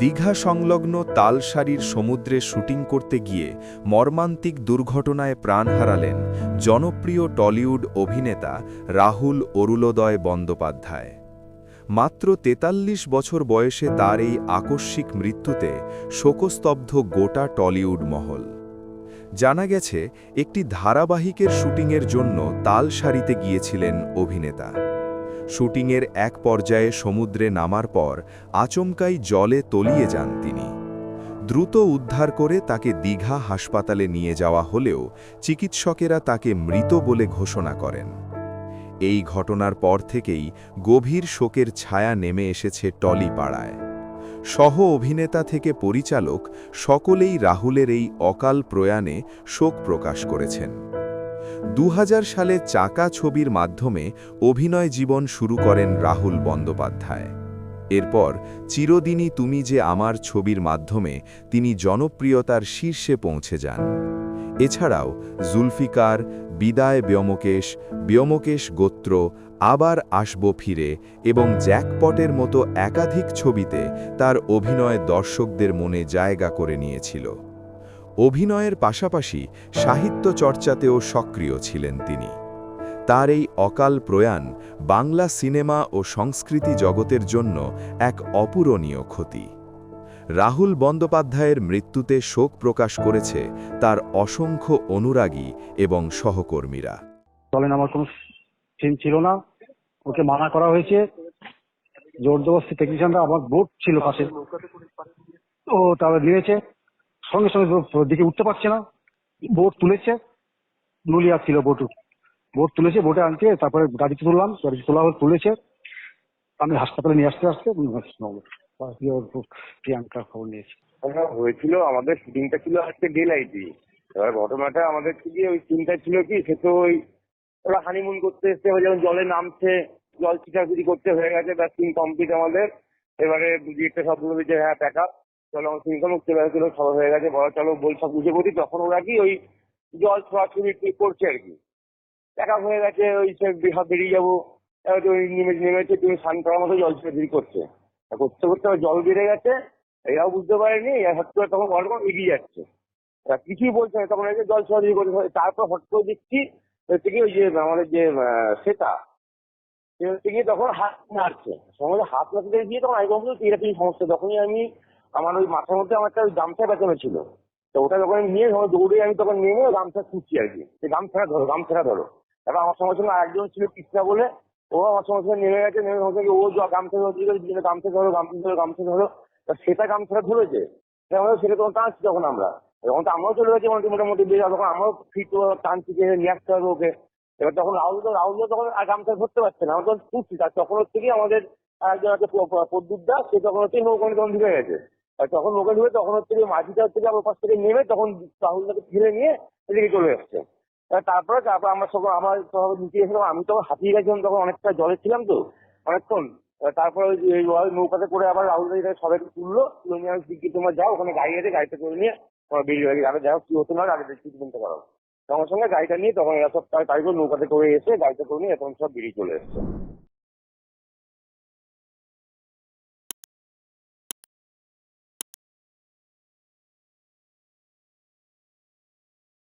দীঘা সংলগ্ন তালসারির সমুদ্রে শুটিং করতে গিয়ে মর্মান্তিক দুর্ঘটনায় প্রাণ হারালেন জনপ্রিয় টলিউড অভিনেতা রাহুল অরুলোদয় বন্দ্যোপাধ্যায়। মাত্র ৪৩ বছর বয়সে তার এই আকস্মিক মৃত্যুতে শোকস্তব্ধ গোটা টলিউড মহল। জানা গেছে, একটি ধারাবাহিকের শুটিংয়ের জন্য তালসারিতে গিয়েছিলেন অভিনেতা। শুটিংয়ের এক পর্যায়ে সমুদ্রে নামার পর আচমকাই জলে তলিয়ে যান তিনি। দ্রুত উদ্ধার করে তাকে দীঘা হাসপাতালে নিয়ে যাওয়া হলেও চিকিৎসকেরা তাকে মৃত বলে ঘোষণা করেন। এই ঘটনার পর থেকেই গভীর শোকের ছায়া নেমে এসেছে টলি পাড়ায়। সহ অভিনেতা থেকে পরিচালক সকলেই রাহুলের এই অকাল প্রয়াণে শোক প্রকাশ করেছেন। ২০০০ সালে চাকা ছবির মাধ্যমে অভিনয় জীবন শুরু করেন রাহুল বন্দ্যোপাধ্যায়। এরপর চিরদিনই তুমি যে আমার ছবির মাধ্যমে তিনি জনপ্রিয়তার শীর্ষে পৌঁছে যান। এছাড়াও জুলফিকার, বিদায় ব্যোমকেশ, ব্যোমকেশ গোত্র, আবার আসবো ফিরে এবং জ্যাকপটের মতো একাধিক ছবিতে তার অভিনয় দর্শকদের মনে জায়গা করে নিয়েছিল। অভিনয়ের পাশাপাশি সাহিত্য চর্চাতেও সক্রিয় ছিলেন তিনি। তার এই অকাল প্রয়াণ বাংলা সিনেমা ও সংস্কৃতি জগতের জন্য এক অপূরণীয় ক্ষতি। রাহুল বন্দ্যোপাধ্যায়ের মৃত্যুতে শোক প্রকাশ করেছে তার অসংখ্য অনুরাগী এবং সহকর্মীরা। চলেন, আমার কোনো সিন ছিল না, ওকে মানা করা হয়েছে জোর জবরদস্তি। টেকনিশিয়ানরা, আমার বোট ছিল পাশে, ও তারপরে নিয়েছে, সঙ্গে সঙ্গে দিকে উঠতে পারছে না, বোট তুলেছে, নুলিয়া ছিল বোট তুলেছে, বোটে আনতে তারপরে গাড়িতে তুললাম, গাড়িতে তুলেছে, আমি হাসপাতালে নিয়ে আসতে প্রিয়াঙ্কার খবর নিয়েছি। হয়েছিল আমাদের শুটিংটা ছিল আজকে ডে লাইটই। এবার ঘটনাটা আমাদের কি ওই সিনটা ছিল কি, সে তো ওই ওরা হানিমুন করতে এসছে, যখন জলে নামছে, জল ছিটাছুটি করতে হয়ে গেছে, তার সিন কমপ্লিট আমাদের। এবারে ডিরেক্টর সব বলে যে হ্যাঁ প্যাক আপ, চলো আমার সিন মুক্তি বেরোছিল, সব হয়ে গেছে, বড় চলো বল সব বুঝে পড়ি। তখন ওরা কি ওই জল ছোড়াছুড়ি করছে আর কি, প্যাক আপ হয়ে গেছে, ওই সে বেরিয়ে যাবো, ওই নেমেছে, তুমি স্নান করার মতো জল ছিটাছুটি করছে, করতে করতে জল বেড়ে গেছে, এরাও বুঝতে পারেনি, হট করে তখন অল্প এগিয়ে যাচ্ছে, কিছুই বলছে না, তখন জল ছোড়াছুড়ি করছে। তারপর হট করে দেখছি হচ্ছে কি ওই যে আমাদের যে সেটা সে হচ্ছে গিয়ে তখন হাত নাড়ছে, সঙ্গে হাত নাড়তে গিয়ে তখন আমি বলছি এরকম সমস্যা। তখনই আমি আমার ওই মাথার মধ্যে আমার একটা ওই গামছা বেঁচানো ছিল, তো ওটা যখন আমি নিয়ে দৌড়ে আমি তখন নেমে গামছা খুঁজছি আর কি, গামছাটা ধরো। এবার আমার সঙ্গে সঙ্গে আরেকজন ছিল কৃষ্ণা বলে, ও আমার সঙ্গে সঙ্গে নেমে গেছে, নেমে সঙ্গে ও গামছা গামছা ধরো, তা সেটা গামছাটা ধরেছে, সেটা তখন টানছি তখন আমরা, তখন তো আমরাও চলে গেছি মোটামুটি বেশ, তখন আমরাও ফিট টানছি নিয়ে আসতে হবে ওকে। এবার তখন রাহুল তখন আর গামছা ধরতে পারছে না, আমরা তখন ছুটছি, তার তখন হচ্ছে কি আমাদের একজন আছে প্রদ্যুৎ দাস, সে তখন হচ্ছে নৌকানে তখন ঢুকে গেছে। আর তখন নৌকা ঢুকে তখন হচ্ছে মাঝিটা হচ্ছে আমার পাশ থেকে নেমে তখন রাহুলদাকে ফিরে নিয়ে এদিকে চলে এসছে। তারপর আমরা আমার নিচে এসেছিলাম, আমি তখন হাঁপিয়ে গেছিলাম, তখন অনেকটা জলে ছিলাম তো অনেকক্ষণ। তারপর ওই নৌকাতে করে আবার রাহুল সবাইকে তুলে নিয়ে আমি তোমরা যাও, ওখানে গাড়ি আছে, গাড়িতে করে নিয়ে তোমার বেরিয়ে গেছে, আগে যাই হোক কি হতো না আগে ট্রিটমেন্টটা করাবো। সঙ্গে সঙ্গে গাড়িটা নিয়ে তখন এরা সব কারিগর নৌকাতে করে এসে গাড়িতে করে নিয়ে এখন সব বেরিয়ে চলে এসছে।